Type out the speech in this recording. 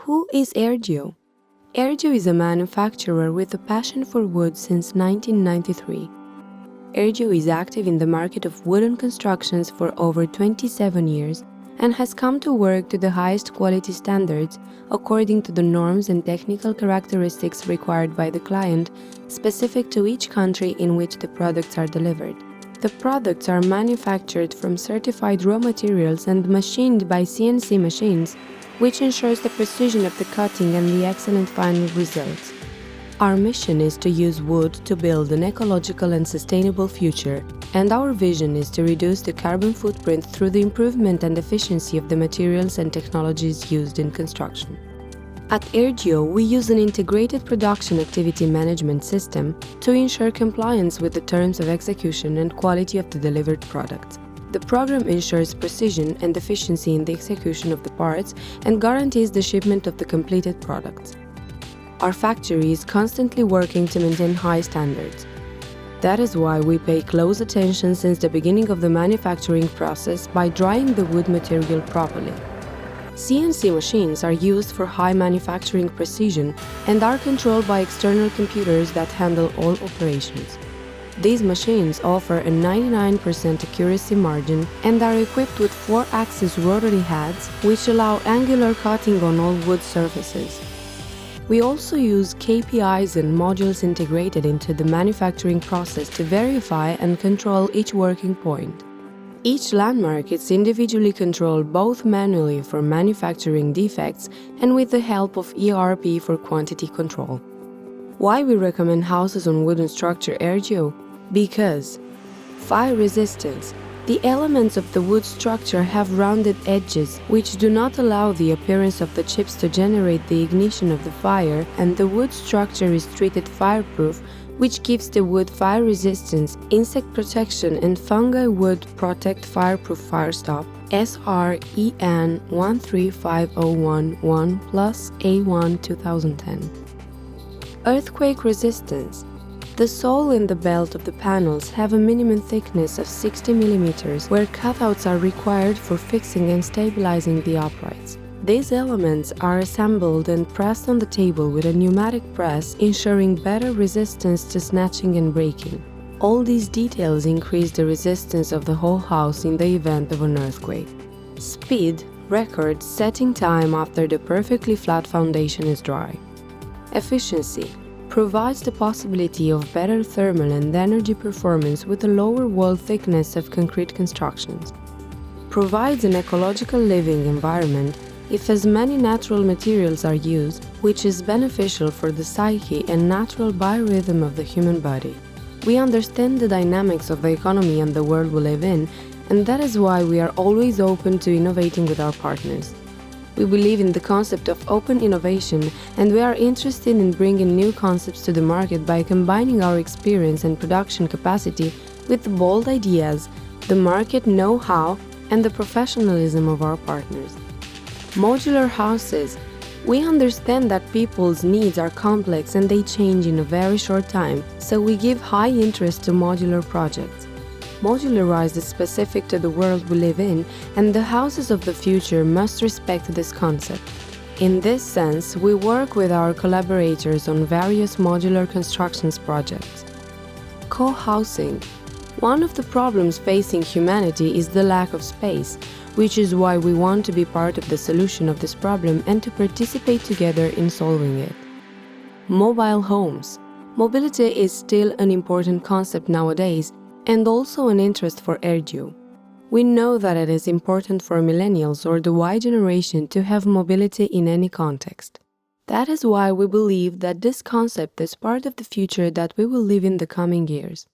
Who is Ergio? Ergio is a manufacturer with a passion for wood since 1993. Ergio is active in the market of wooden constructions for over 27 years and has come to work to the highest quality standards according to the norms and technical characteristics required by the client, specific to each country in which the products are delivered. The products are manufactured from certified raw materials and machined by CNC machines, which ensures the precision of the cutting and the excellent final results. Our mission is to use wood to build an ecological and sustainable future, and our vision is to reduce the carbon footprint through the improvement and efficiency of the materials and technologies used in construction. At Ergio, we use an integrated production activity management system to ensure compliance with the terms of execution and quality of the delivered products. The program ensures precision and efficiency in the execution of the parts and guarantees the shipment of the completed products. Our factory is constantly working to maintain high standards. That is why we pay close attention since the beginning of the manufacturing process by drying the wood material properly. CNC machines are used for high manufacturing precision and are controlled by external computers that handle all operations. These machines offer a 99% accuracy margin and are equipped with 4-axis rotary heads, which allow angular cutting on all wood surfaces. We also use KPIs and modules integrated into the manufacturing process to verify and control each working point. Each landmark is individually controlled both manually for manufacturing defects and with the help of ERP for quantity control. Why we recommend houses on wooden structure Ergio? Because fire resistance. The elements of the wood structure have rounded edges, which do not allow the appearance of the chips to generate the ignition of the fire, and the wood structure is treated fireproof, which gives the wood fire resistance, insect protection, and fungi wood protect fireproof firestop SREN 135011 plus A1 2010. Earthquake resistance. The sole and the belt of the panels have a minimum thickness of 60 mm, where cutouts are required for fixing and stabilizing the uprights. These elements are assembled and pressed on the table with a pneumatic press, ensuring better resistance to snatching and breaking. All these details increase the resistance of the whole house in the event of an earthquake. Speed, record, setting time after the perfectly flat foundation is dry. Efficiency. Provides the possibility of better thermal and energy performance with a lower wall thickness of concrete constructions. Provides an ecological living environment if as many natural materials are used, which is beneficial for the psyche and natural biorhythm of the human body. We understand the dynamics of the economy and the world we live in, and that is why we are always open to innovating with our partners. We believe in the concept of open innovation, and we are interested in bringing new concepts to the market by combining our experience and production capacity with the bold ideas, the market know-how, and the professionalism of our partners. Modular houses. We understand that people's needs are complex and they change in a very short time, so we give high interest to modular projects. Modularized is specific to the world we live in, and the houses of the future must respect this concept. In this sense, we work with our collaborators on various modular constructions projects. Co-housing. One of the problems facing humanity is the lack of space, which is why we want to be part of the solution of this problem and to participate together in solving it. Mobile homes. Mobility is still an important concept nowadays, and also an interest for Ergio. We know that it is important for millennials or the Y generation to have mobility in any context. That is why we believe that this concept is part of the future that we will live in the coming years.